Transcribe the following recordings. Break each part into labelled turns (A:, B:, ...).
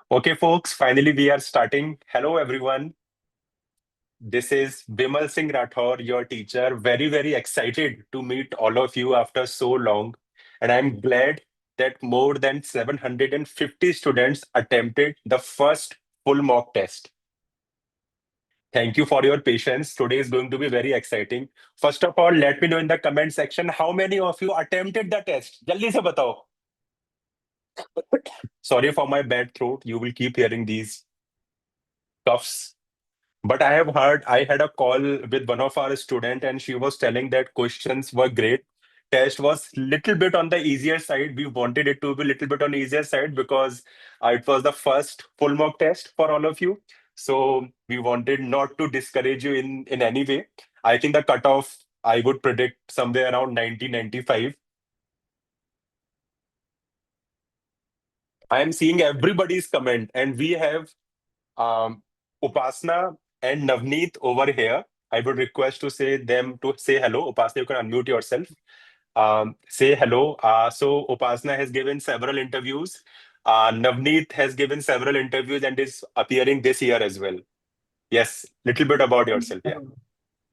A: Okay, folks, finally we are starting. Hello, everyone. This is Bimal Singh Rathore, your teacher. Very, very excited to meet all of you after so long. And I'm glad that more than 750 students attempted the first full mock test. Thank you for your patience. Today is going to be very exciting. First of all, let me know in the comment section how many of you attempted the test. Jaldi se batao. Sorry for my bad throat. You will keep hearing these coughs. But I have heard, I had a call with one of our student and she was telling that questions were great. Test was little bit on the easier side. We wanted it to be little bit on easier side because it was the first full mock test for all of you. So we wanted not to discourage you in any way. I think the cutoff, I would predict somewhere around 90-95. I am seeing everybody's comment and we have um, Upasna and Navneet over here. I would request to say them to say hello. Upasna, you can unmute yourself. Say hello. So Upasna has given several interviews. Navneet has given several interviews and is appearing this year as well. Yes, little bit about yourself. Yeah.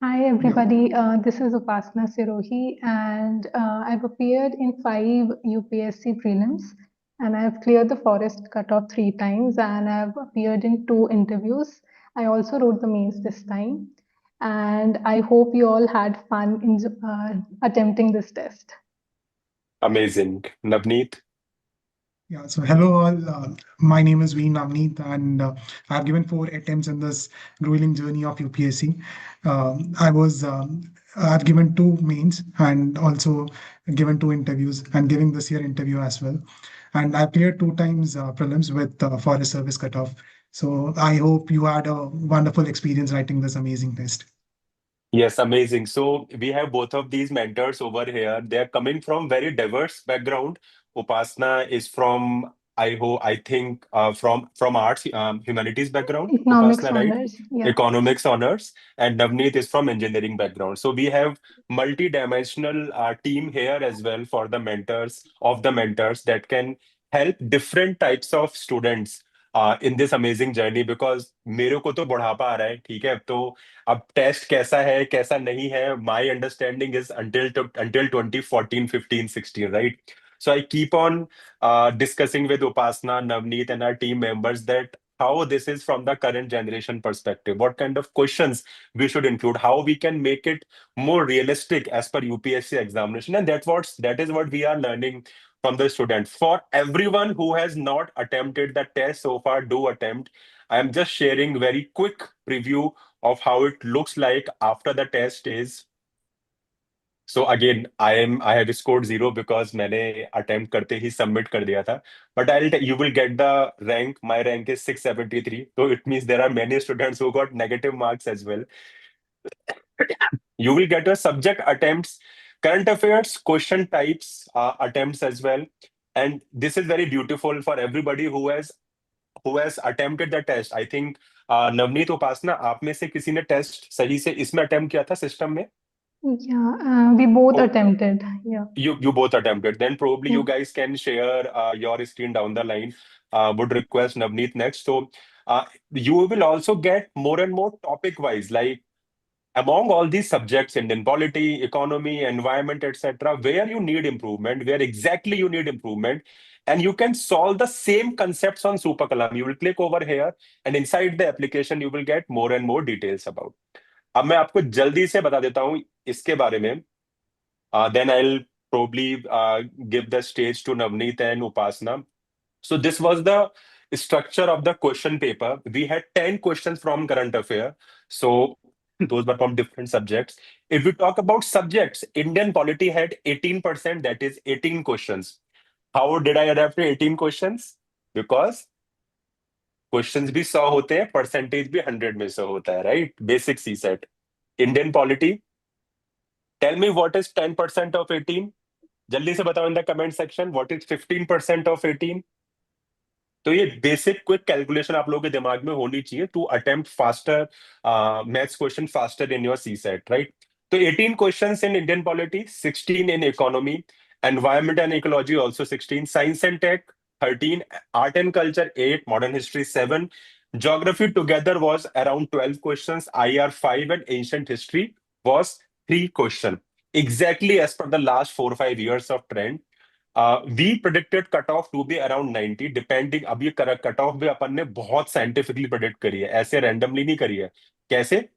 B: Hi everybody, this is Upasana Sirohi and I've appeared in 5 UPSC prelims and I've cleared the forest cutoff 3 times and I've appeared in 2 interviews. I also wrote the mains this time and I hope you all had fun in attempting this test.
A: Amazing. Navneet.
C: Yeah, so hello all. My name is V Navneet, and I've given 4 attempts in this grueling journey of UPSC. I've given 2 mains and also given 2 interviews, and giving this year interview as well. And I've cleared 2 times prelims with Forest Service cutoff. So I hope you had a wonderful experience writing this amazing test.
A: Yes, amazing. So we have both of these mentors over here. They are coming from very diverse background. Upasna is from I think from arts humanities background.
B: Economics
A: Upasna, right?
B: honors, yeah.
A: Economics honors, and Navneet is from engineering background. So we have multi-dimensional team here as well for the mentors that can help different types of students in this amazing journey. Because मेरे को तो बुढ़ापा आ रहा है, ठीक है? तो अब टेस्ट कैसा है कैसा नहीं है my understanding is until 2014 15 16 right so I keep on discussing with Upasna, Navneet and our team members that how this is from the current generation perspective, what kind of questions we should include, how we can make it more realistic as per UPSC examination. And that is what we are learning from the student. For everyone who has not attempted the test so far, do attempt. I am just sharing very quick preview of how it looks like after the test is. So again, I have scored 0 because मैंने attempt करते ही submit कर दिया था. But you will get the rank. My rank is 673. So it means there are many students who got negative marks as well. You will get a subject attempts, current affairs, question types attempts as well. And this is very beautiful for everybody who has attempted the test. I think Navneet उपासना आप में से किसी ने test सही से इसमें attempt किया था सिस्टम में?
B: Yeah, we both
A: Oh,
B: attempted, yeah.
A: you both attempted. Then probably you
B: Hmm.
A: guys can share your screen down the line. Would request Navneet next. So you will also get more and more topic wise, like among all these subjects, Indian polity, economy, environment, etc., where you need improvement, where exactly you need improvement, and you can solve the same concepts on SuperKalam. You will click over here, and inside the application, you will get more and more details about. अब मैं आपको जल्दी से बता देता हूँ इसके बारे में. Then I'll probably give the stage to Navneet and Upasna. So this was the structure of the question paper. We had 10 questions from current affair. So those were from different subjects. If we talk about subjects, Indian polity had 18%, that is 18 questions. How did I adapt to 18 questions? Because questions भी 100 होते हैं, percentage भी 100 में से होता है, right? Basic C set. Indian polity. Tell me what is 10% of 18? जल्दी से बताओ in the comment section. What is 15% of 18? तो ये बेसिक क्विक कैलकुलेशन आप लोगों के दिमाग में होनी चाहिए to attempt faster maths question faster in your C SAT, right? तो 18 questions in Indian polity, 16 in economy, environment and ecology also 16, science and tech 13, art and culture 8, modern history 7, geography together was around 12 questions, IR 5, and ancient history was 3 question. Exactly as per the last 4 or 5 years of trend. We predicted cutoff to be around 90, depending. अब ये cutoff भी अपन ने बहुत scientifically predict करी है, ऐसे randomly नहीं करी है. कैसे?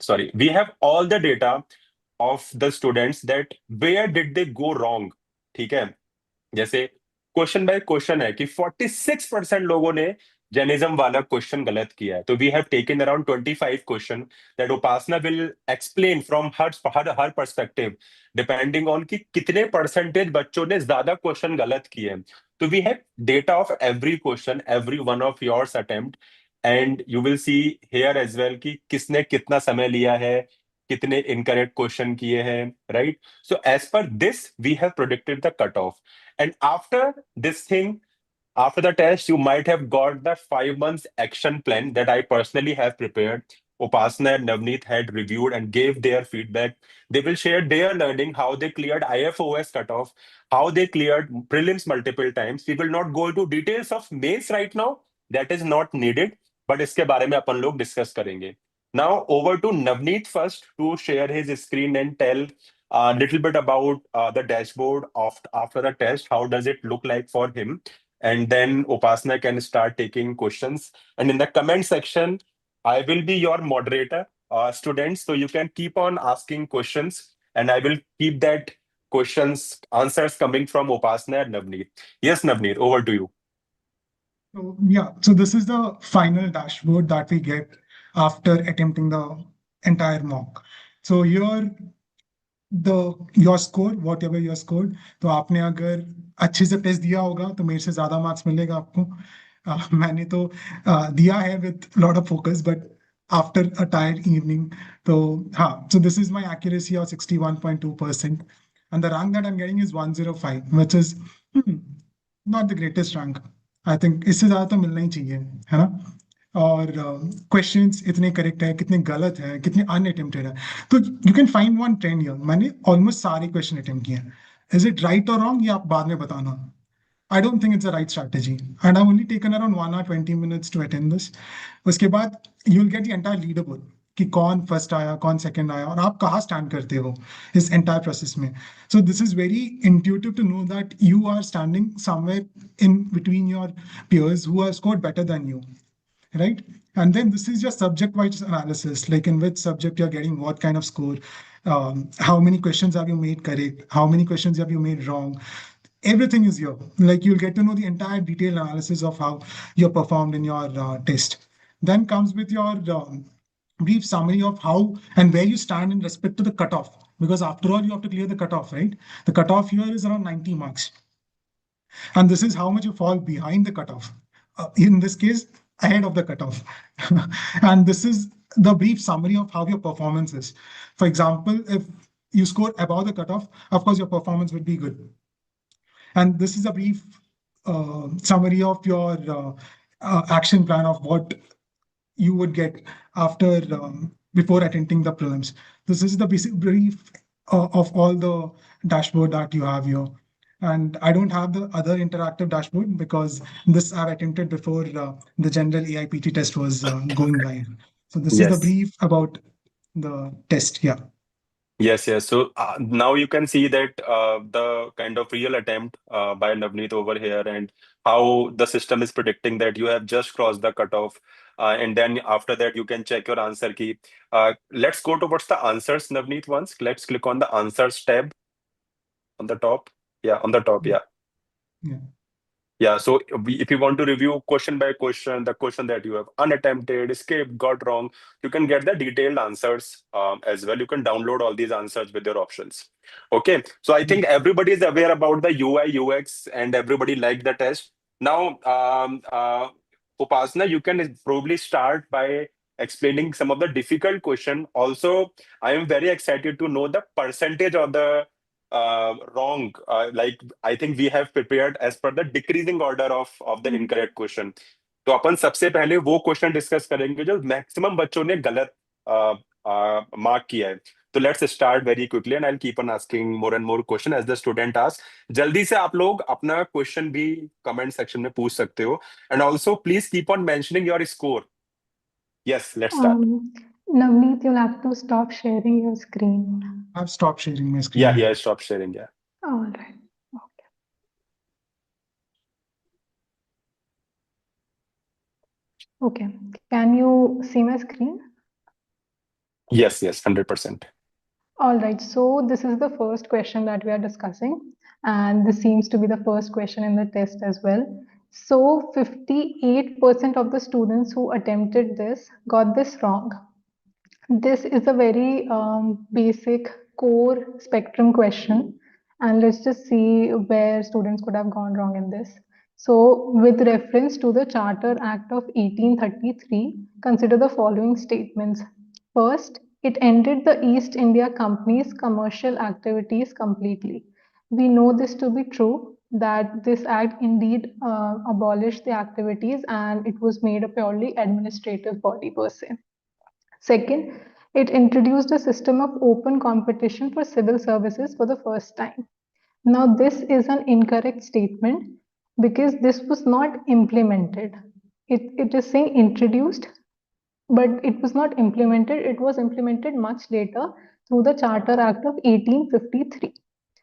A: Sorry, we have all the data of the students that where did they go wrong. ठीक है, जैसे क्वेश्चन बाय क्वेश्चन है कि 46% लोगों ने जैनिज्म वाला क्वेश्चन गलत किया है. तो we have taken around 25 question that Upasana will explain from हर पर्सपेक्टिव, डिपेंडिंग ऑन कि कितने परसेंटेज बच्चों ने ज्यादा क्वेश्चन गलत किए हैं. तो we have data of every question, every one of yours attempt, and you will see here as well कि किसने कितना समय लिया है, कितने इनकरेक्ट क्वेश्चन किए हैं, right? So as per this, we have predicted the cutoff. And after this thing, after the test, you might have got the 5 months action plan that I personally have prepared. Upasana and Navneet had reviewed and gave their feedback. They will share their learning, how they cleared IFOS cutoff, how they cleared prelims multiple times. We will not go into details of mains right now. That is not needed. But इसके बारे में अपन लोग discuss करेंगे. Now over to Navneet first to share his screen and tell a little bit about the dashboard of after the test. How does it look like for him? And then Upasana can start taking questions. And in the comment section, I will be your moderator, students. So you can keep on asking questions, and I will keep that questions answers coming from Upasana and Navneet. Yes, Navneet, over to you.
C: So, yeah, so this is the final dashboard that we get after attempting the entire mock. So here your score, whatever your scored, तो आपने अगर अच्छे से test दिया होगा तो मेरे से ज्यादा मार्क्स मिलेगा आपको. मैंने तो दिया है with lot of focus, but after a tired evening, तो हाँ, so this is my accuracy of 61.2%, and the rank that I'm getting is 105, which is not the greatest rank. I think इससे ज्यादा तो मिलना ही चाहिए, है ना? और क्वेश्चंस इतने करेक्ट है, कितने गलत है, कितने अनअटेम्प्टेड है. तो you can find one trend here. मैंने ऑलमोस्ट सारे क्वेश्चन अटेम्प्ट किए हैं. इज इट राइट और रॉन्ग, ये आप बाद में बताना. I don't think it's a right strategy. And I've only taken around 1 or 20 minutes to attend this. उसके बाद you'll get the entire leaderboard कि कौन फर्स्ट आया, कौन सेकंड आया, और आप कहाँ स्टैंड करते हो इस एंटायर प्रोसेस में. So this is very intuitive to know that you are standing somewhere in between your peers who have scored better than you, right? And then this is your subject-wise analysis, like in which subject you're getting what kind of score, how many questions have you made correct, how many questions have you made wrong. Everything is here. Like you'll get to know the entire detailed analysis of how you performed in your test. Then comes with your brief summary of how and where you stand in respect to the cutoff. Because after all, you have to clear the cutoff, right? The cutoff here is around 90 marks. And this is how much you fall behind the cutoff. In this case, ahead of the cutoff. And this is the brief summary of how your performance is. For example, if you score above the cutoff, of course, your performance would be good. And this is a brief summary of your action plan of what you would get after before attending the prelims. This is the basic brief of all the dashboard that you have here. And I don't have the other interactive dashboard because this I've attempted before the general AIPT test was going live. So this is the
A: Yes.
C: brief about the test. Yeah.
A: Yes, yes. So now you can see that the kind of real attempt by Navneet over here, and how the system is predicting that you have just crossed the cutoff. And then after that, you can check your answer key. Let's go towards the answers, Navneet, once. Let's click on the answers tab on the top. Yeah, on the top. Yeah.
C: Yeah.
A: Yeah, so if you want to review question by question, the question that you have unattempted, skipped, got wrong, you can get the detailed answers as well. You can download all these answers with your options. Okay, so I think everybody is aware about the UI, UX, and everybody liked the test. Now, Upasana, you can probably start by explaining some of the difficult question. Also, I am very excited to know the percentage of the wrong. Like I think we have prepared as per the decreasing order of the incorrect question. तो अपन सबसे पहले वो question discuss करेंगे जो maximum बच्चों ने गलत mark किया है. तो let's start very quickly and I keep on asking more and more question as the student ask. जल्दी से आप लोग अपना क्वेश्चन भी कमेंट सेक्शन में पूछ सकते हो, and also please keep on mentioning your score. Yes, let's start.
B: Navneet, you'll have to stop sharing your screen.
C: I've stopped sharing my
A: या
C: screen.
A: Stop sharing. या
B: All right. Okay. Can you see my screen?
A: Yes yes 100%।
B: All right. So this is the first question that we are discussing, and this seems to be the first question in the test as well. So 58% of the students who attempted this got this wrong. This is a very basic core spectrum question, and let's just see where students could have gone wrong in this. So, with reference to the Charter Act of 1833, consider the following statements. First, it ended the East India Company's commercial activities completely. We know this to be true, that this act indeed abolished the activities and it was made a purely administrative body per se. Second, it introduced a system of open competition for civil services for the first time. Now, this is an incorrect statement because this was not implemented. It is saying introduced, but it was not implemented. It was implemented much later through the Charter Act of 1853.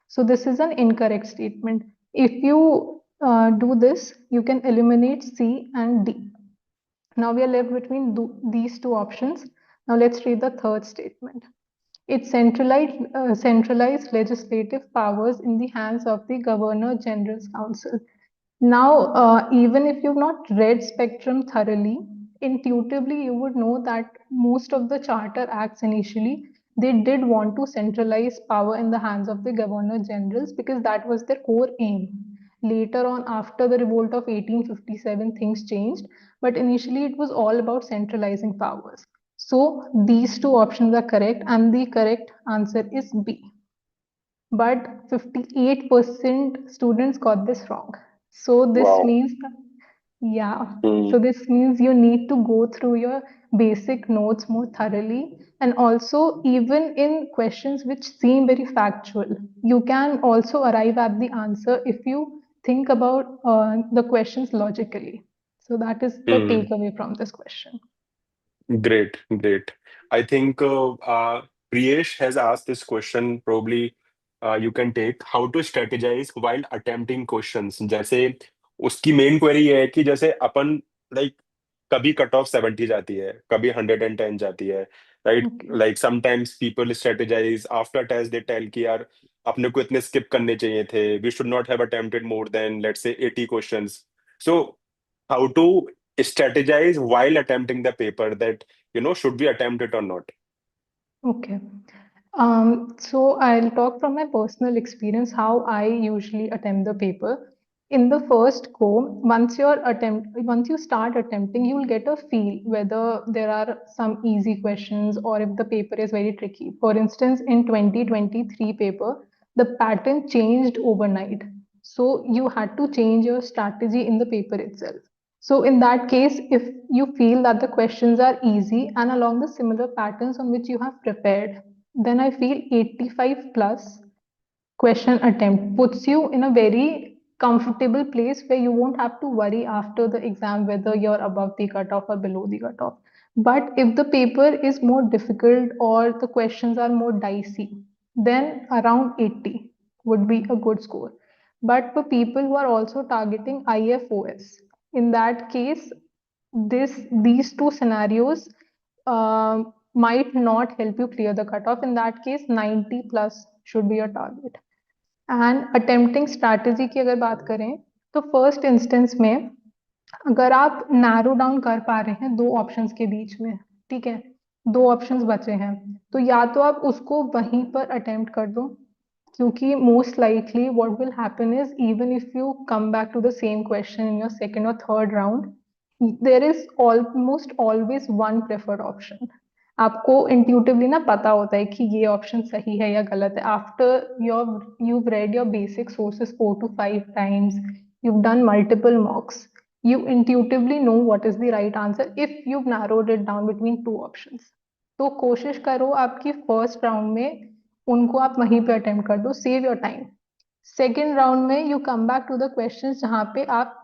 B: So, this is an incorrect statement. If you do this, you can eliminate C and D. Now we are left between these two options. Now let's read the third statement. It centralized legislative powers in the hands of the Governor General's Council. Now, even if you've not read Spectrum thoroughly, intuitively you would know that most of the charter acts initially they did want to centralize power in the hands of the governor generals because that was their core aim. Later on, after the revolt of 1857, things changed, but initially it was all about centralizing powers. So these two options are correct, and the correct answer is B. But 58% students got this wrong. So this
A: Wow.
B: means, yeah, so this means you need to go through your basic notes more thoroughly. And also, even in questions which seem very factual, you can also arrive at the answer if you think about the questions logically. So that is the takeaway from this question.
A: Great, great. I think Priyesh has asked this question. Probably you can take how to strategize while attempting questions. जैसे उसकी main query ये है कि जैसे अपन like कभी cut off 70 जाती है, कभी 110 जाती है, right?
B: Okay.
A: Like sometimes people strategize after test, they tell कि यार अपने को इतने स्किप करने चाहिए थे, we should not have attempted more than let's say 80 questions. So how to strategize while attempting the paper, that should we attempt it or not?
B: Okay. So I'll talk from my personal experience how I usually attempt the paper. In the first go, once you start attempting, you will get a feel whether there are some easy questions or if the paper is very tricky. For instance, in 2023 paper, the pattern changed overnight. So you had to change your strategy in the paper itself. So in that case, if you feel that the questions are easy and along the similar patterns on which you have prepared, then I feel 85 plus question attempt puts you in a very comfortable place where you won't have to worry after the exam whether you're above the cutoff or below the cutoff. But if the paper is more difficult or the questions are more dicey, then around 80 would be a good score. But for people who are also targeting IFOS, in that case, these two scenarios might not help you clear the cutoff. In that case, 90 plus should be your target. And attempting strategy की अगर बात करें तो first instance में अगर आप narrow down कर पा रहे हैं दो ऑप्शंस के बीच में, ठीक है, दो ऑप्शंस बचे हैं, तो या तो आप उसको वहीं पर अटेम्प्ट कर दो, क्योंकि most likely what will happen is even if you come back to the same question in your second और third round, there is almost always one preferred option. आपको इंट्यूटिवली ना पता होता है कि ये ऑप्शन सही है या गलत है. After you've read your basic sources 4 to 5 times, you've done multiple mocks, you intuitively know what is the right answer if you've narrowed it down between two options. तो कोशिश करो आपकी फर्स्ट राउंड में उनको आप वहीं पे अटेम्प्ट कर दो, save your time. Second round में you come back to the question जहाँ पे आप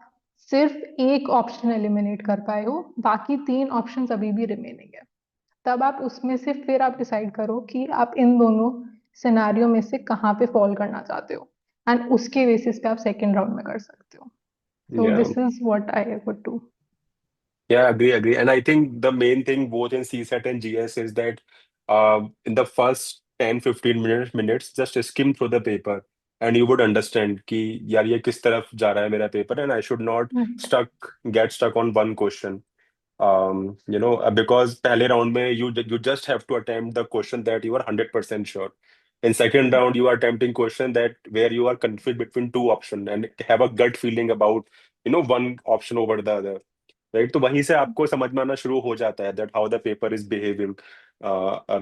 B: सिर्फ एक ऑप्शन एलिमिनेट कर पाए हो, बाकी 3 ऑप्शन अभी भी रिमेनिंग है। तब आप उसमें से फिर आप डिसाइड करो कि आप इन दोनों सिनारियो में से कहाँ पे फॉल करना चाहते हो, एंड उसके बेसिस पे आप सेकेंड राउंड में कर सकते हो। सो
A: Yeah.
B: This is what I would do.
A: Yeah, agree. And I think the main thing both in CSAT and GS is that in the first 10-15 minutes, just skim through the paper and you would understand कि यार ये किस तरफ जा रहा है मेरा paper, and I should not get stuck on one question. Because पहले round में you just have to attempt the question that you are 100% sure. In second round, you are attempting question that where you are confused between two options and have a gut feeling about one option over the other. Right, तो वहीं से आपको समझ में आना शुरू हो जाता है that how the paper is behaving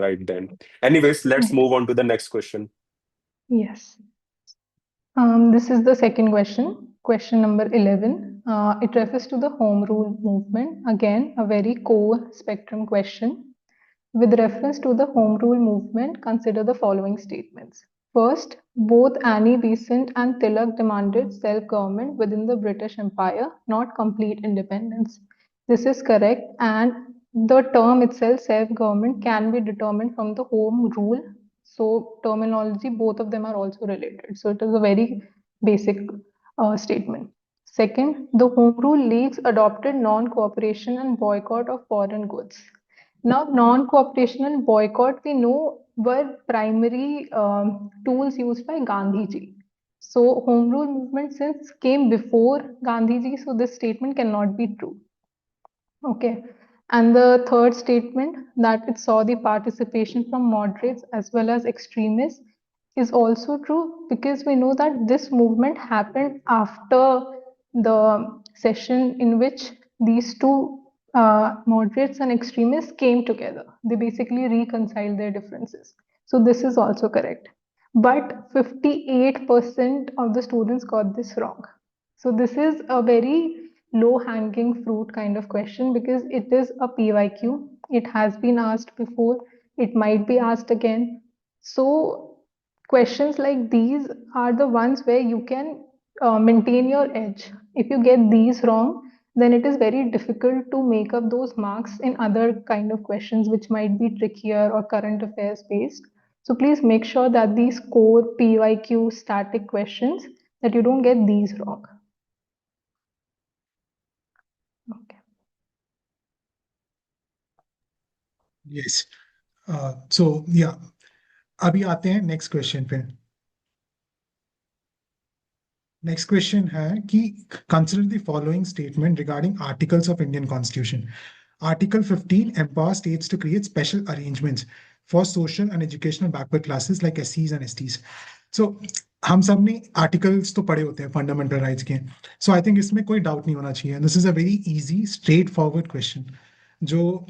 A: right then. Anyways, let's move on to the next question.
B: Yes. This is the second question number 11. It refers to the home rule movement. Again, a very core spectrum question. With reference to the home rule movement, consider the following statements. First, both Annie Besant and Tilak demanded self-government within the British Empire, not complete independence. This is correct, and the term itself, self-government, can be determined from the home rule. So, terminology, both of them are also related. So, it is a very basic statement. Second, the Home Rule Leagues adopted non-cooperation and boycott of foreign goods. Now, non-cooperation and boycott, we know, were primary tools used by Gandhi ji. So, Home Rule movement since came before Gandhi ji, so this statement cannot be true. Okay. And the third statement, that it saw the participation from moderates as well as extremists, is also true, because we know that this movement happened after the session in which these two moderates and extremists came together. They basically reconciled their differences. So this is also correct. But 58% of the students got this wrong. So this is a very low hanging fruit kind of question, because it is a PYQ. It has been asked before, it might be asked again. So questions like these are the ones where you can maintain your edge. If you get these wrong, then it is very difficult to make up those marks in other kind of questions which might be trickier or current affairs based. So please make sure that these core PYQ static questions, that you don't get these wrong. Okay.
C: Yes. So yeah, अभी आते हैं next question पे। Next question है कि consider the following statement regarding articles of Indian constitution. Article 15 empowers states to create special arrangements for social and educational backward classes like SCs and STs. So हम सब ने articles तो पढ़े होते हैं फंडामेंटल राइट्स के, सो आई थिंक इसमें कोई डाउट नहीं होना चाहिए। This is a very easy straight forward question जो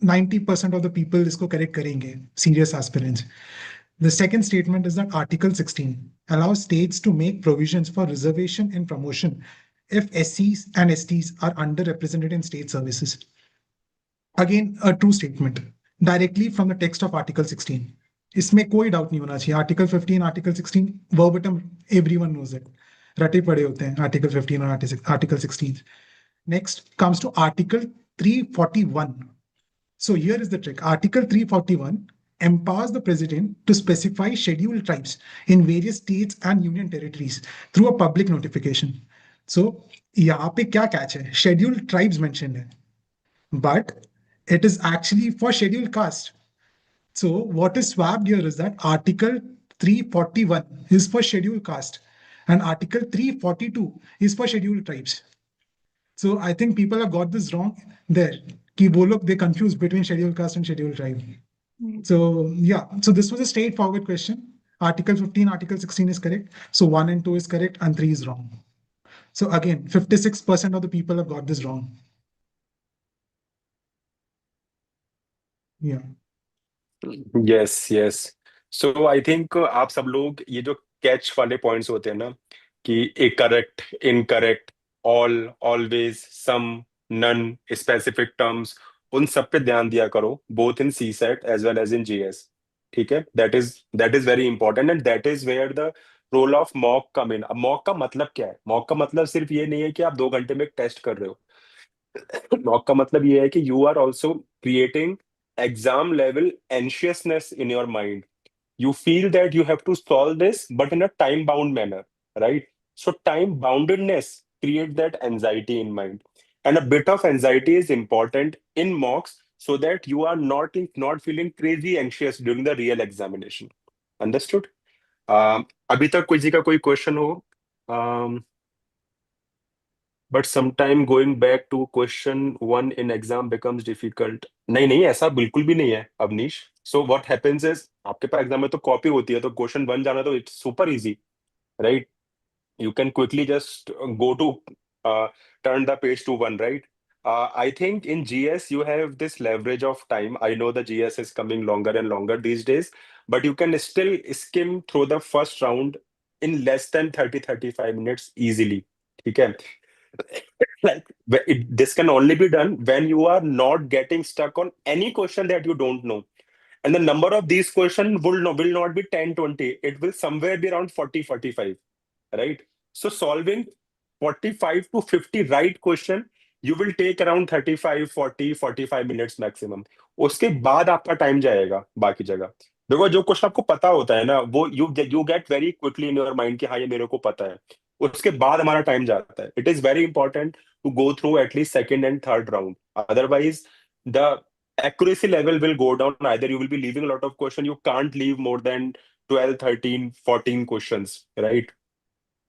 C: 90% ऑफ द पीपल इसको करेक्ट करेंगे, serious aspirants. The second statement is that Article 16 allows states to make provisions for reservation and promotion if SCs and STs are underrepresented in state services. Again, a true statement directly from the text of Article 16. इसमें कोई doubt नहीं होना चाहिए। Article 15, article 16 verbatim everyone knows it, रटे पड़े होते हैं article 15 और article 16। Next comes to article 341. So here is the trick. Article 341 empowers the president to specify scheduled tribes in various states and union territories through a public notification. So यहाँ पे क्या catch है? Scheduled tribes mentioned है, but it is actually for scheduled caste. So what is swapped here is that Article 341 is for scheduled caste and Article 342 is for scheduled tribes. So I think people have got this wrong there. कि वो लोग they confuse between scheduled caste and scheduled tribe. So yeah, so this was a straightforward question. Article 15, Article 16 is correct. So 1 and 2 is correct and 3 is wrong. So again, 56% of the people have got this wrong. Yeah.
A: Yes yes. So I think आप सब लोग ये जो catch वाले points होते हैं ना, कि एक correct, incorrect, all, always, some, none, specific terms, उन सब पे ध्यान दिया करो, both in CSAT as well as in GS. ठीक है, that is very important, and that is where the role of mock come in. अब mock का मतलब क्या है? मॉक का मतलब सिर्फ ये नहीं है कि आप 2 घंटे में एक टेस्ट कर रहे हो। मॉक का मतलब ये है कि you are also creating exam level anxiousness in your mind. You feel that you have to solve this, but in a time bound manner, right? So time boundedness create that anxiety in mind, and a bit of anxiety is important in mocks so that you are not feeling crazy anxious during the real examination. Understood? अभी तक किसी का कोई question हो? But sometime going back to question one in exam becomes difficult. नहीं नहीं, ऐसा बिल्कुल भी नहीं है Avneesh. So what happens is, आपके पास एग्जाम में तो कॉपी होती है, तो क्वेश्चन वन जाना तो it's super easy, right? You can quickly just go to turn the page to one, right? I think in GS you have this leverage of time. I know the GS is coming longer and longer these days, but you can still skim through the first round in less than 30-35 minutes easily. Okay. Like this can only be done when you are not getting stuck on any question that you don't know. And the number of these questions will not be 10, 20. It will somewhere be around 40, 45, right? So solving 45 to 50 right question, you will take around 35, 40, 45 minutes maximum. उसके बाद आपका time जाएगा बाकी जगह। देखो, जो question आपको पता होता है ना, वो you get very quickly in your mind कि हाँ ये मेरे को पता है। उसके बाद हमारा टाइम जाता है। It is very important to go through at least second and third round, otherwise the accuracy level will go down. Either you will be leaving a lot of question, you can't leave more than 12, 13, 14 questions, right?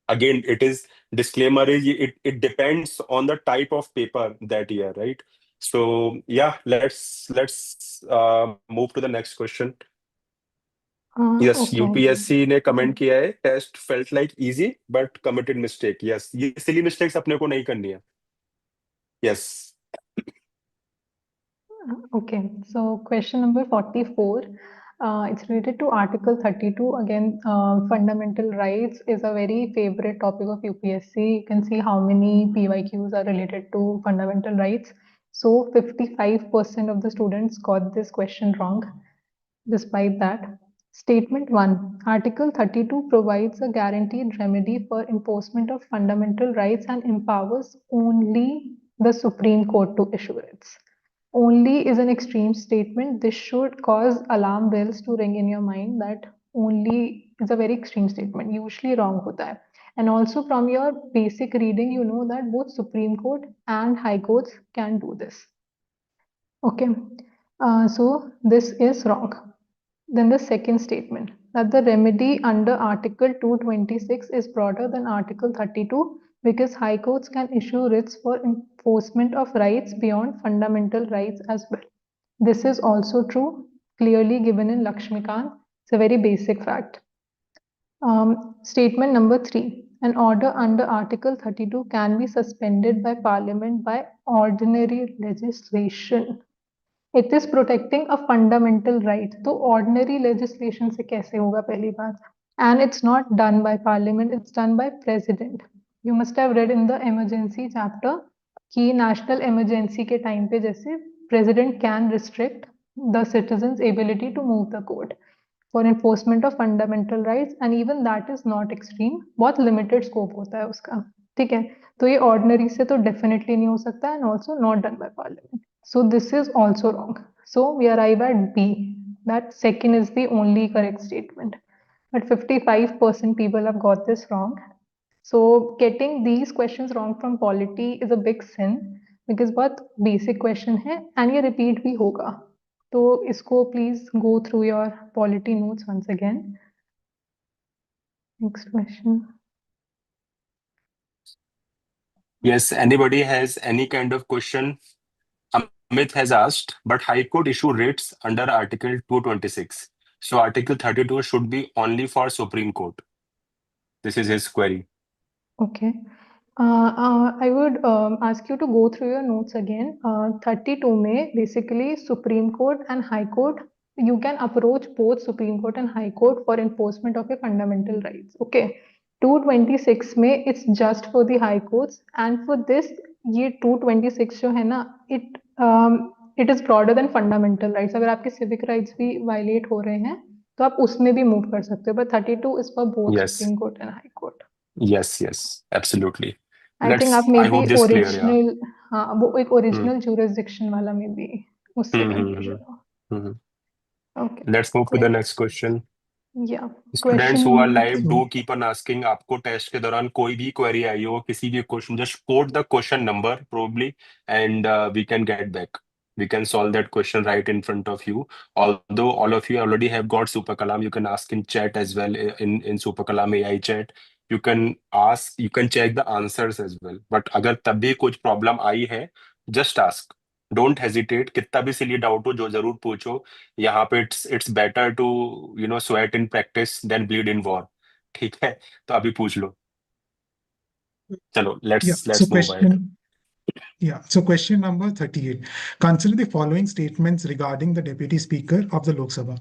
A: Again, it is disclaimer is it depends on the type of paper that year, right? So yeah, let's move to the next question. Yes,
B: Okay.
A: UPSC ने comment किया है, test felt like easy but committed mistake. Yes, ये silly mistakes अपने को नहीं करनी है। Yes.
B: Okay, so question number 44. It's related to Article 32. Again, fundamental rights is a very favorite topic of UPSC. You can see how many PYQs are related to fundamental rights. So 55% of the students got this question wrong. Despite that, Statement 1. Article 32 provides a guaranteed remedy for enforcement of fundamental rights and empowers only the Supreme Court to issue it. Only is an extreme statement. This should cause alarm bells to ring in your mind that only is a very extreme statement. Usually wrong hota hai. And also from your basic reading, you know that both Supreme Court and High Courts can do this. Okay, so this is wrong. Then the second statement that the remedy under Article 226 is broader than Article 32 because High Courts can issue writs for enforcement of rights beyond fundamental rights as well. This is also true, clearly given in Lakshmikant. It's a very basic fact. Statement number 3. An order under Article 32 can be suspended by Parliament by ordinary legislation. It is protecting a fundamental right. तो ordinary legislation से कैसे होगा पहली बात? And it's not done by Parliament, it's done by President. You must have read in the emergency chapter कि national emergency के time पे जैसे President can restrict the citizens' ability to move the court for enforcement of fundamental rights, and even that is not extreme. बहुत limited scope होता है उसका, ठीक है? तो ये ordinary से तो definitely नहीं हो सकता, and also not done by Parliament. So this is also wrong. So we arrive at B. That second is the only correct statement. But 55% people have got this wrong. So getting these questions wrong from polity is a big sin because बहुत basic question है and ये repeat भी होगा. तो इसको please go through your polity notes once again. Next question.
A: Yes, anybody has any kind of question? Amit has asked, but High Court issue writs under Article 226. So Article 32 should be only for Supreme Court. This is his query.
B: Okay. I would ask you to go through your notes again. 32 में basically Supreme Court and High Court, you can approach both Supreme Court and High Court for enforcement of your fundamental rights. Okay. 226 में it's just for the High Courts, and for this ये 226 जो है ना, it is broader then fundamental rights. अगर आपके civic rights भी violet हो रहे हैं तो आप उसमें भी मूव कर सकते हो. But 32 is for both
A: Yes.
B: Supreme court and high court.
A: Yes. Yes. Absolutely.
B: I think आप may
A: I
B: be
A: hope this clear. Yeah.
B: Original, हाँ वो एक
A: Hmm.
B: ओरिजिनल जूरिसडिक्शन वाला में भी उससे
A: Hmm. Hmm.
B: कंफ्यूजन हो.
A: Hmm. Hmm.
B: Okay,
A: Let's move to the
B: great.
A: next question.
B: या
A: Students
B: question
A: who are
B: number
A: live,
B: 3.
C: So
A: do keep on asking. आपको टेस्ट के दौरान कोई भी क्वेरी आई हो, किसी भी question, just quote the question number probably, and we can get back. We can solve that question right in front of you. Although all of you already have got SuperKalam, you can ask in chat as well, in SuperKalam AI chat. You can ask, you can check the answers as well. But अगर तब भी कुछ problem आई है, just ask. Don't hesitate. कितना भी सिली doubt हो, जो जरूर पूछो. यहाँ पे it's better to sweat in practice than bleed in war. ठीक है, तो अभी पूछ लो. चलो,
C: yeah,
A: let's
C: so
A: let's move ahead.
C: question Yeah, so question number 38. Consider the following statements regarding the Deputy Speaker of the Lok Sabha.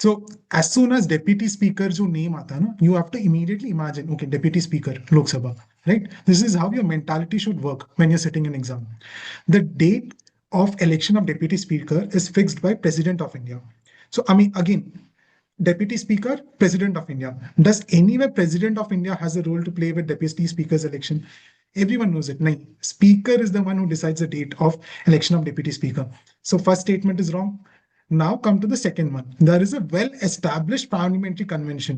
C: So, as soon as Deputy Speaker jo name aata na, you have to immediately imagine, okay, Deputy Speaker, Lok Sabha, right? This is how your mentality should work when you're sitting in exam. The date of election of Deputy Speaker is fixed by President of India. So, I mean, again, Deputy Speaker, President of India. Does anywhere President of India has a role to play with Deputy Speaker's election? Everyone knows it. No, Speaker is the one who decides the date of election of Deputy Speaker. So first statement is wrong. Now come to the second one. There is a well-established parliamentary convention,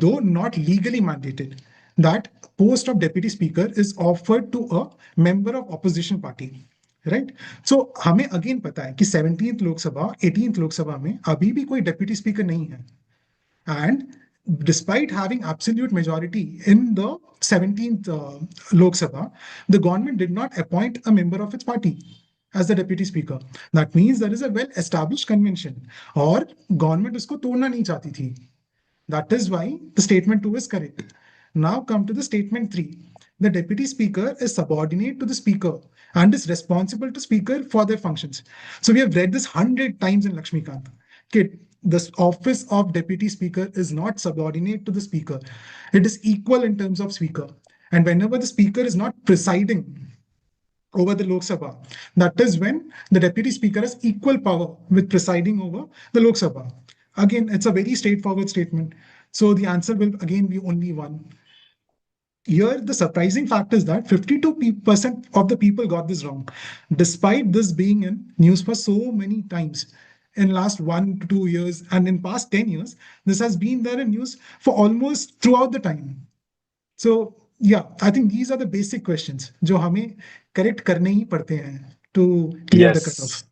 C: though not legally mandated, that post of Deputy Speaker is offered to a member of opposition party. Right. So हमें again पता है कि 17th Lok Sabha 18th Lok Sabha में अभी भी कोई deputy speaker नहीं है. And despite having absolute majority in the 17th Lok Sabha, the government did not appoint a member of its party as the deputy speaker. That means there is a well established convention, और government उसको तोड़ना नहीं चाहती थी. That is why the statement 2 is correct. Now come to the statement 3. The deputy speaker is subordinate to the speaker and is responsible to speaker for their functions. So we have read this 100 times in Lakshmikant. Okay, the office of deputy speaker is not subordinate to the speaker. It is equal in terms of speaker. And whenever the speaker is not presiding over the Lok Sabha, that is when the deputy speaker has equal power with presiding over the Lok Sabha. Again, it's a very straightforward statement. So the answer will again be only one. Here, the surprising fact is that 52% of the people got this wrong, despite this being in news for so many times in last 1 to 2 years, and in past 10 years, this has been there in news for almost throughout the time. So yeah, I think these are the basic questions जो हमें correct करने ही पड़ते हैं to clear the cutoff.
A: Yes.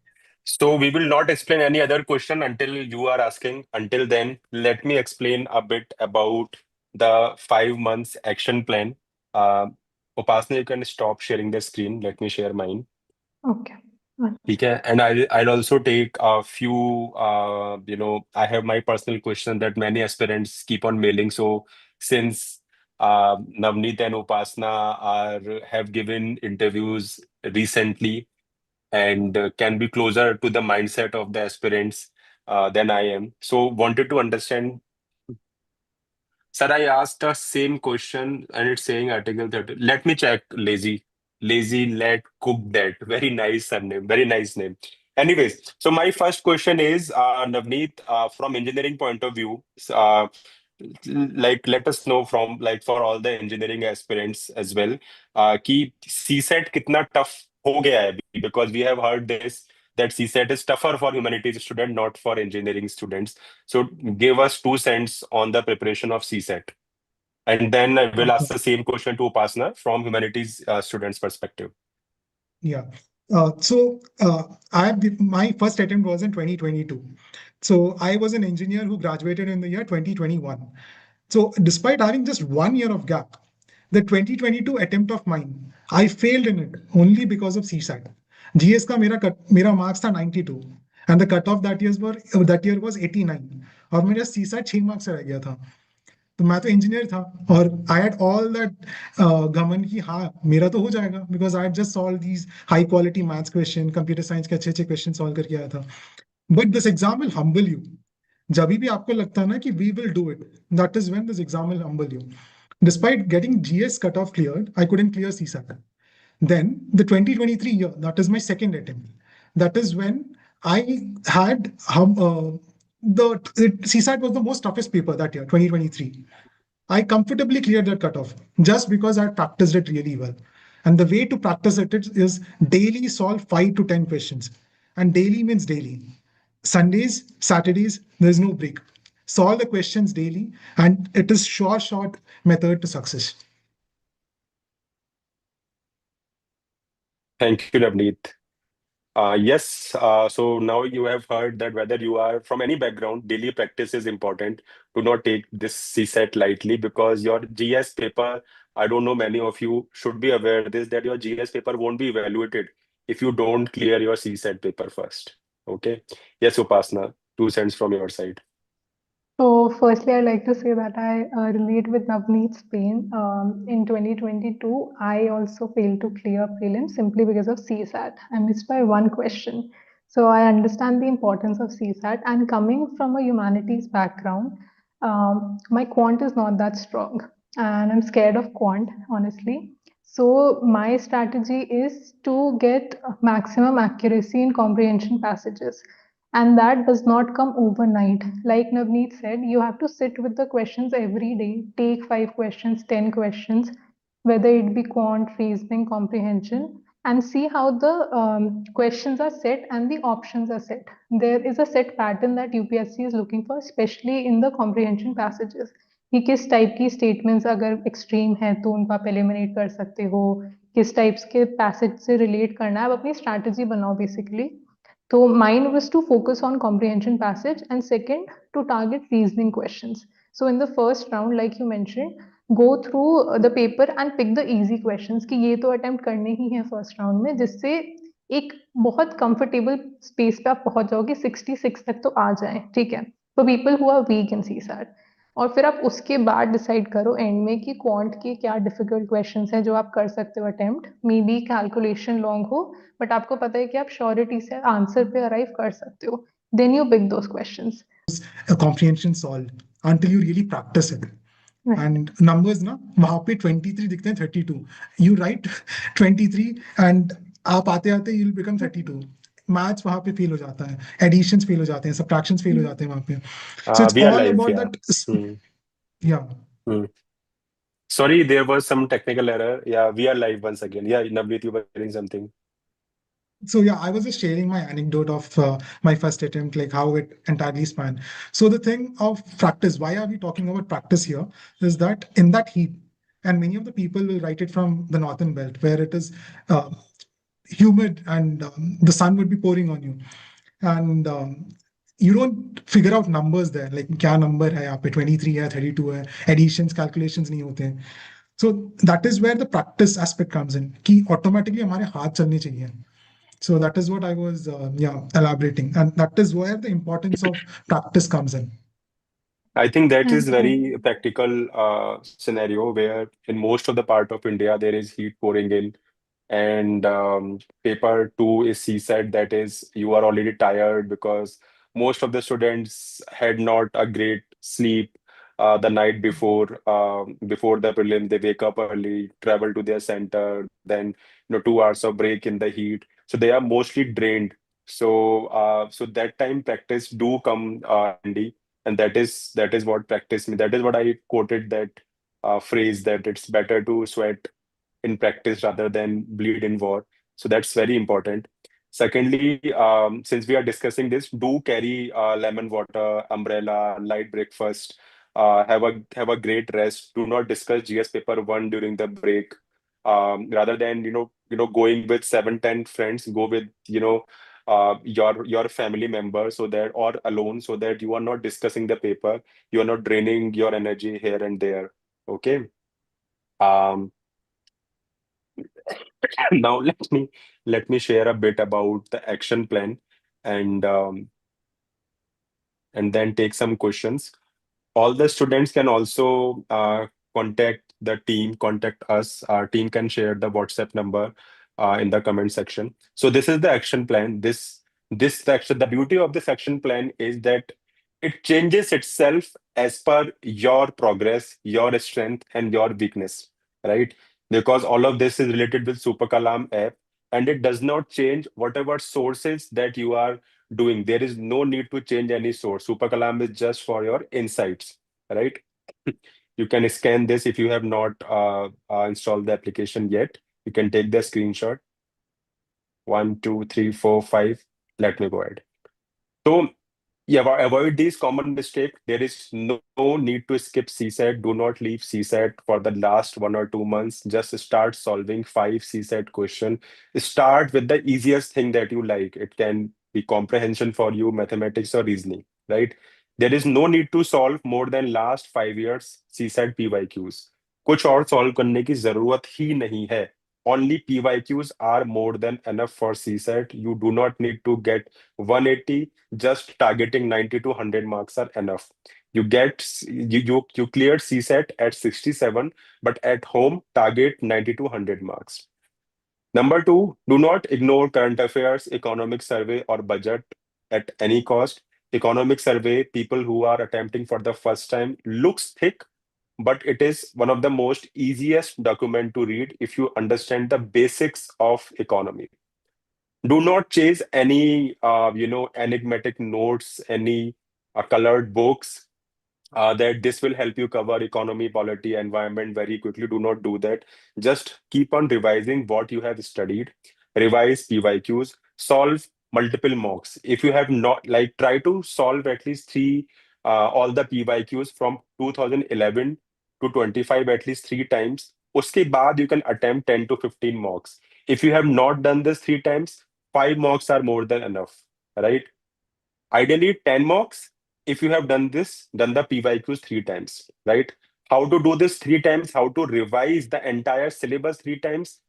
A: So we will not explain any other question until you are asking. Until then, let me explain a bit about the 5 months action plan. Upasna, you can stop sharing the screen. Let me share mine.
B: Okay.
A: ठीक है, and I'll also take a few, I have my personal question that many aspirants keep on mailing. So since Navneet and Upasna have given interviews recently and can be closer to the mindset of the aspirants than I am, so wanted to understand. Sir, I asked the same question and it's saying Article 30. Let me check. Lazy, let cook that. Very nice surname. Very nice name. Anyways, so my first question is, Navneet, from engineering point of view, like let us know from like for all the engineering aspirants as well, कि CSET कितना tough हो गया है अभी, because we have heard this that CSET is tougher for humanities student, not for engineering students. So give us 2 cents on the preparation of CSET. And then I will ask the same question to Upasna from humanities students' perspective.
C: Yeah. My first attempt was in 2022. So I was an engineer who graduated in the year 2021. So despite having just 1 year of gap, the 2022 attempt of mine, I failed in it only because of CSAT. GS का मेरा marks था 92 and the cutoff that year was 89 और मेरा CSAT 6 marks से रह गया था. तो मैं तो इंजीनियर था और आई हैड ऑल दैट घमंड कि हाँ मेरा तो हो जाएगा because I had just solve these high quality maths question computer science के अच्छे अच्छे क्वेश्चन सॉल्व करके आया था. But this exam will humble you. जब भी आपको लगता है ना कि we will do it, that is when this exam will humble you. Despite getting GS cutoff cleared, I couldn't clear CSAT. Then the 2023 year, that is my second attempt. that is when I had CSAT was the most toughest paper that year, 2023. I comfortably cleared that cutoff just because I practiced it really well. And the way to practice it is daily solve 5 to 10 questions. And daily means daily. Sundays, Saturdays, there's no break. Solve the questions daily, and it is short method to success.
A: Thank you, Navneet. Yes, so now you have heard that whether you are from any background, daily practice is important. Do not take this CSAT lightly because your GS paper, I don't know, many of you should be aware this that your GS paper won't be evaluated if you don't clear your CSAT paper first. Okay. Yes, Upasna, 2 cents from your side.
B: So, firstly, I'd like to say that I relate with Navneet's pain. In 2022, I also failed to clear prelims simply because of CSAT. I missed by one question. So, I understand the importance of CSAT. And coming from a humanities background, my quant is not that strong. And I'm scared of quant, honestly. So, my strategy is to get maximum accuracy in comprehension passages. And that does not come overnight. Like Navneet said, you have to sit with the questions every day, take 5 questions, 10 questions, whether it be quant, reasoning, comprehension, and see how the questions are set and the options are set. There is a set pattern that UPSC is looking for, especially in the comprehension passages. कि किस type की statements अगर extreme है तो उनको आप eliminate कर सकते हो, किस टाइप्स के पैसेज से रिलेट करना है, आप अपनी स्ट्रैटेजी बनाओ basically. So mine was to focus on comprehension passage, and second to target reasoning questions. So in the first round, like you mentioned, go through the paper and pick the easy questions कि ये तो attempt करने ही है first round में, जिससे एक बहुत comfortable space पे आप पहुंच जाओगे 66 तक तो आ जाए, ठीक है, for people who are weak in CSAT. और फिर आप उसके बाद डिसाइड करो एंड में कि क्वांट के क्या डिफिकल्ट क्वेश्चंस हैं जो आप कर सकते हो attempt, may be calculation long हो बट आपको पता है कि आप श्योरिटी से आंसर पे अराइव कर सकते हो, then you pick those questions.
C: A comprehension solved until you really practice it. And numbers ना वहां पे 23 दिखते हैं 32. You write 23 and आप आते आते you'll become 32. मैथ्स वहां पे फेल हो जाता है, एडिशंस फेल हो जाते हैं, सब्ट्रैक्शंस फेल हो जाते हैं वहां पे. So it's
A: We are
C: all
A: live,
C: about
A: yeah.
C: that.
A: Hmm.
C: Yeah.
A: Hmm. Sorry, there was some technical error. Yeah, we are live once again. Yeah, Navneet, you were saying something.
C: So yeah, I was just sharing my anecdote of my first attempt, like how it entirely span. So the thing of practice, why are we talking about practice here? Is that in that heat, and many of the people will write it from the northern belt where it is uh, humid and the sun would be pouring on you, and you don't figure out numbers there, like क्या number है यहाँ पे 23 है 32 है, additions calculations नहीं होते हैं. So that is where the practice aspect comes in कि automatically हमारे हाथ चलने चाहिए. So that is what I was, elaborating, and that is where the importance of practice comes in.
A: I think that is
B: Okay.
A: very practical scenario where in most of the part of India there is heat pouring in, and paper two is CSAT. That is, you are already tired because most of the students had not a great sleep the night before. Before the prelim, they wake up early, travel to their center, then 2 hours of break in the heat, so they are mostly drained. So that time practice do come handy, and that is what practice means. That is what I quoted that phrase that it's better to sweat in practice rather than bleed in war. So that's very important. Secondly, since we are discussing this, do carry lemon water, umbrella, light breakfast. Have a great rest. Do not discuss GS paper one during the break. Rather than going with 7-10 friends, go with your family member so that or alone so that you are not discussing the paper. You are not draining your energy here and there. Okay. Um, Now let me share a bit about the action plan, and then take some questions. All the students can also contact the team, contact us. Our team can share the WhatsApp number in the comment section. So this is the action plan. This section, the beauty of this action plan is that it changes itself as per your progress, your strength, and your weakness, right? Because all of this is related with SuperKalam app. and it does not change whatever sources that you are doing. There is no need to change any source. SuperKalam is just for your insights, right? You can scan this if you have not installed the application yet. You can take the screenshot. One, two, three, four, five. Let me go ahead. So yeah, avoid these common mistakes. There is no need to skip CSAT. Do not leave CSAT for the last 1 or 2 months. Just start solving five CSAT question. Start with the easiest thing that you like. It can be comprehension for you, mathematics or reasoning, right? There is no need to solve more than last 5 years CSAT PYQs. कुछ और solve करने की जरूरत ही नहीं है. Only PYQs are more than enough for CSAT. You do not need to get 180. Just targeting 90 to 100 marks are enough. You cleared CSAT at 67, but at home target 90 to 100 marks. Number two, do not ignore current affairs, economic survey, or budget at any cost. Economic survey, people who are attempting for the first time, looks thick, but it is one of the most easiest document to read if you understand the basics of economy. Do not chase any enigmatic notes, any colored books, that this will help you cover economy, polity, environment very quickly. Do not do that. Just keep on revising what you have studied. Revise PYQs. Solve multiple mocks. If you have not, like, try to solve at least three, all the PYQs from 2011 to 25 at least three times. Uske baad you can attempt 10 to 15 mocks. If you have not done this three times, five mocks are more than enough, right? Ideally 10 mocks if you have done the PYQs three times, right? How to do this three times, how to revise the entire syllabus three times.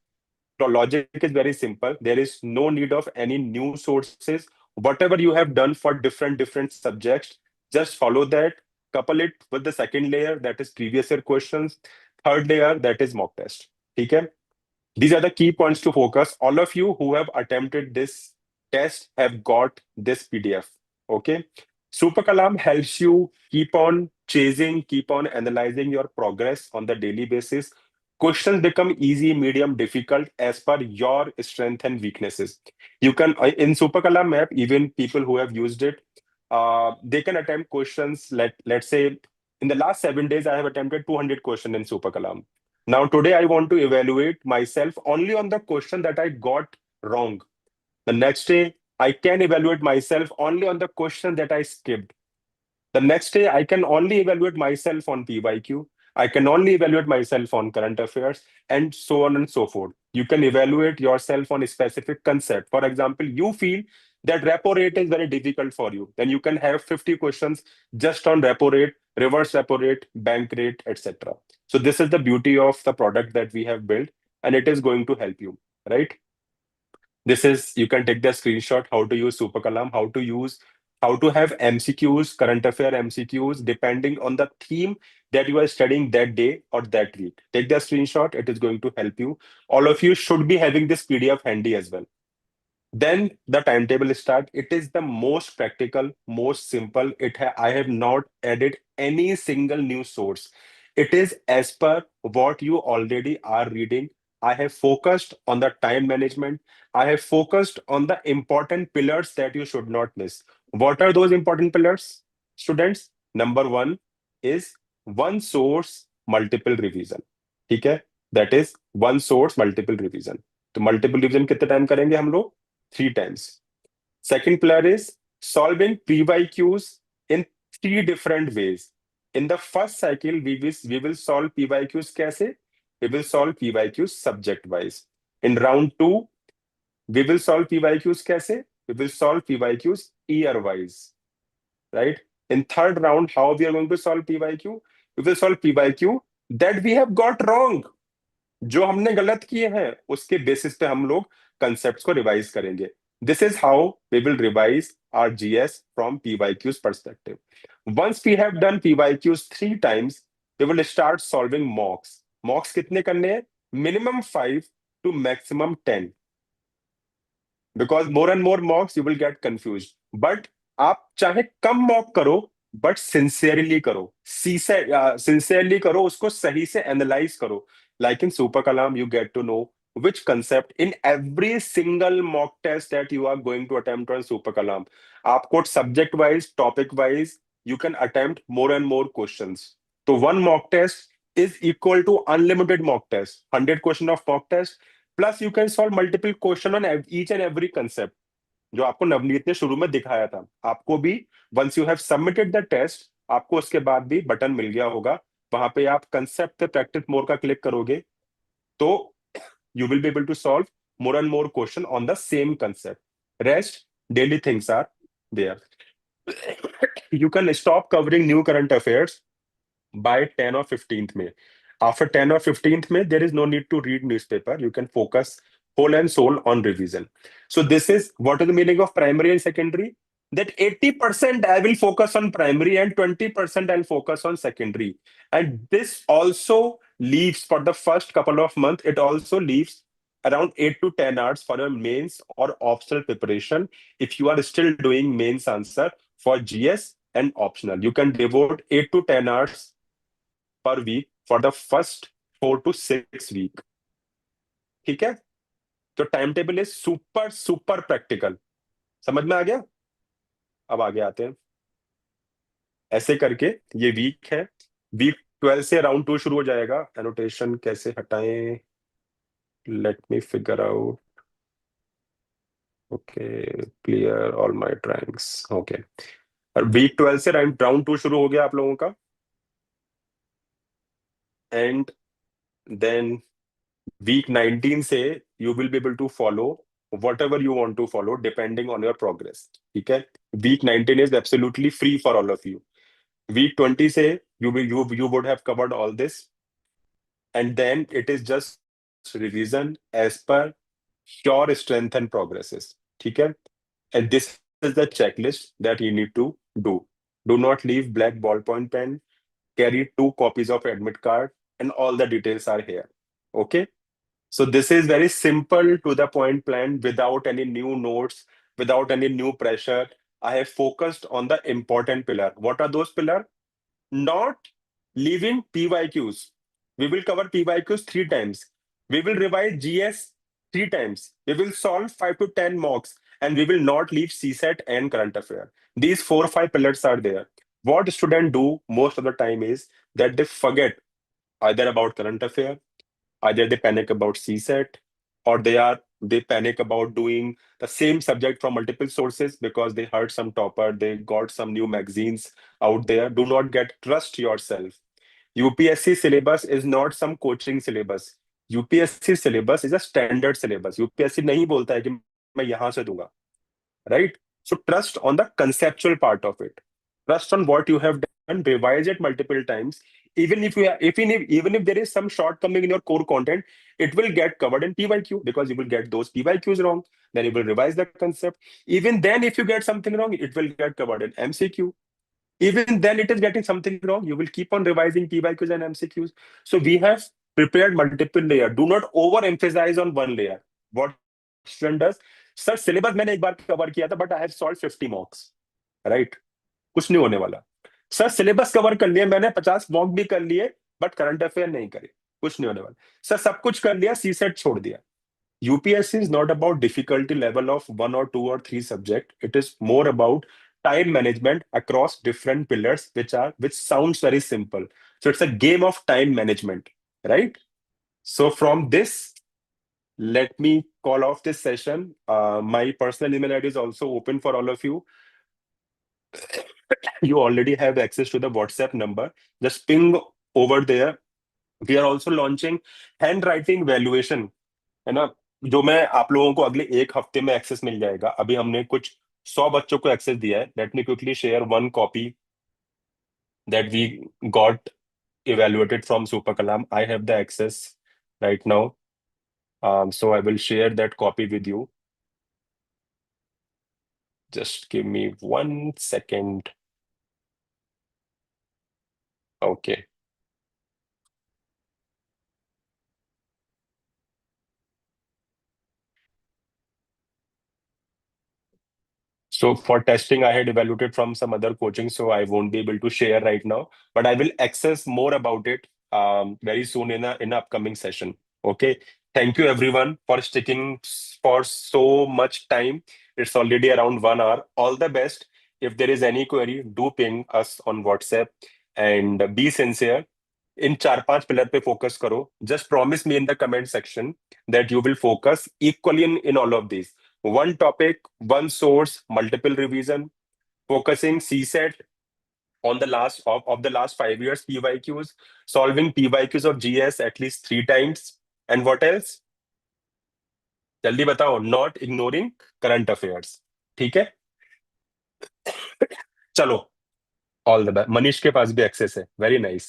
A: The logic is very simple. There is no need of any new sources. Whatever you have done for different subjects, just follow that, couple it with the second layer, that is previous year questions, third layer, that is mock test. Okay? These are the key points to focus. All of you who have attempted this test have got this PDF. Okay. SuperKalam helps you keep on chasing, keep on analyzing your progress on the daily basis. Questions become easy, medium, difficult as per your strength and weaknesses. You can, in SuperKalam map, even people who have used it, they can attempt questions. Let's say in the last 7 days, I have attempted 200 questions in SuperKalam. Now, today I want to evaluate myself only on the question that I got wrong. The next day, I can evaluate myself only on the question that I skipped. The next day, I can only evaluate myself on PYQ. I can only evaluate myself on current affairs, and so on and so forth. You can evaluate yourself on a specific concept. For example, you feel that repo rate is very difficult for you. Then you can have 50 questions just on repo rate, reverse repo rate, bank rate, etc. So this is the beauty of the product that we have built, and it is going to help you, right? This is, you can take the screenshot how to use SuperKalam, how to have MCQs, current affair MCQs, depending on the theme that you are studying that day or that week. Take the screenshot, it is going to help you. All of you should be having this PDF handy as well. Then the timetable start. It is the most practical, most simple. I have not added any single new source. It is as per what you already are reading. I have focused on the time management. I have focused on the important pillars that you should not miss. What are those important pillars, students? Number one is one source, multiple revision. ठीक है? That is one source, multiple revision. तो multiple revision कितने time करेंगे हम लोग? Three times. Second pillar is solving PYQs in three different ways. In the first cycle, we will solve PYQs कैसे? We will solve PYQs subject wise. In round two, we will solve PYQs कैसे? We will solve PYQs year wise. Right? In third round, how we are going to solve PYQ? We will solve PYQ that we have got wrong. जो हमने गलत किए हैं उसके basis पे हम लोग कंसेप्ट्स को रिवाइज करेंगे. This is how we will revise our GS from PYQ's perspective. Once we have done PYQs three times, we will start solving mocks. Mocks कितने करने हैं? Minimum 5 to maximum 10. Because more and more mocks, you will get confused. But आप चाहे कम mock करो, but sincerely करो, sincerely करो, उसको सही से एनालाइज करो. Like in SuperKalam, you get to know which concept in every single mock test that you are going to attempt on SuperKalam. आपको subject wise, topic wise, you can attempt more and more questions. So one mock test is equal to unlimited mock test. 100 question of mock test plus you can solve multiple question on each and every concept. जो आपको नवनीत ने शुरू में दिखाया था, आपको भी once you have submitted the test, आपको उसके बाद भी बटन मिल गया होगा, वहां पे आप कंसेप्ट पे प्रैक्टिस मोर का क्लिक करोगे तो you will be able to solve more and more question on the same concept. Rest, daily things are there. You can stop covering new current affairs by 10 or 15th May. After 10 or 15th May, there is no need to read newspaper. You can focus whole and soul on revision. So this is what is the meaning of primary and secondary? That 80% I will focus on primary and 20% I'll focus on secondary. And this also leaves for the first couple of months, it also leaves around 8 to 10 hours for your mains or optional preparation if you are still doing mains answer for GS and optional. You can devote 8 to 10 hours per week for the first 4 to 6 week. ठीक है, तो time table is super super practical. समझ में आ गया? अब आगे आते हैं. ऐसे करके ये वीक है. वीक 12 से राउंड 2 शुरू हो जाएगा. एनोटेशन कैसे हटाएं? Let me figure out. Okay, clear all my triangles. Okay, week 12 से राउंड 2 शुरू हो गया आप लोगों का. एंड देन week 19 से you will be able to follow whatever you want to follow depending on your progress. ठीक है, week 19 is absolutely free for all of you. Week 20 से you would have covered all this, and then it is just revision as per your strength and progresses. ठीक है, and this is the checklist that you need to do. Do not leave black ballpoint pen. Carry 2 copies of admit card, and all the details are here. Okay. So this is very simple to the point plan without any new notes, without any new pressure. I have focused on the important pillar. What are those pillars? Not leaving PYQs. We will cover PYQs 3 times. We will revise GS 3 times. We will solve 5 to 10 mocks, and we will not leave CSET and current affair. These 4 or 5 pillars are there. What students do most of the time is that they forget either about current affair, either they panic about CSET, or they panic about doing the same subject from multiple sources because they heard some topper, they got some new magazines out there. Do not get trust yourself. UPSC syllabus is not some coaching syllabus. UPSC syllabus is a standard syllabus. UPSC नहीं बोलता है कि मैं यहां से दूंगा, right? So trust on the conceptual part of it. Trust on what you have done. Revise it multiple times. Even if there is some shortcoming in your core content, it will get covered in PYQ because you will get those PYQs wrong. Then you will revise the concept. Even then, if you get something wrong, it will get covered in MCQ. Even then, it is getting something wrong. You will keep on revising PYQs and MCQs. So we have prepared multiple layers. Do not overemphasize on one layer. What student does? Sir, syllabus मैंने एक बार cover किया था, but I have solved 50 mocks. Right? कुछ नहीं होने वाला. Sir syllabus cover कर लिया मैंने, 50 मॉक भी कर लिए, बट करंट अफेयर नहीं करे, कुछ नहीं होने वाला. सर सब कुछ कर लिया, सीसेट छोड़ दिया. UPSC is not about difficulty level of 1 or 2 or 3 subject. It is more about time management across different pillars, which sounds very simple. So it's a game of time management, right? So from this, let me call off this session. My personal email ID is also open for all of you. You already have access to the WhatsApp number. Just ping over there. We are also launching handwriting valuation, है ना, जो मैं आप लोगों को अगले 1 हफ्ते में एक्सेस मिल जाएगा. अभी हमने कुछ 100 बच्चों को एक्सेस दिया है. Let me quickly share one copy that we got evaluated from SuperKalam. I have the access right now. So I will share that copy with you. Just give me 1 second. Okay. So for testing, I had evaluated from some other coaching, so I won't be able to share right now, but I will access more about it very soon in a upcoming session. Okay. Thank you everyone for sticking for so much time. It's already around 1 hour. All the best. If there is any query, do ping us on WhatsApp and be sincere. In 4-5 pillar पे focus करो. Just promise me in the comment section that you will focus equally in all of these. One topic, one source, multiple revision, focusing CSET on the of the last 5 years PYQs, solving PYQs of GS at least 3 times. And what else? जल्दी बताओ. Not ignoring current affairs. ठीक है. चलो. All the best. Manish के पास भी access है. Very nice.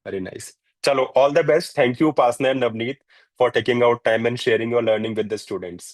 A: Very nice. चलो. All the best. Thank you Upasna and Navneet for taking out time and sharing your learning with the students.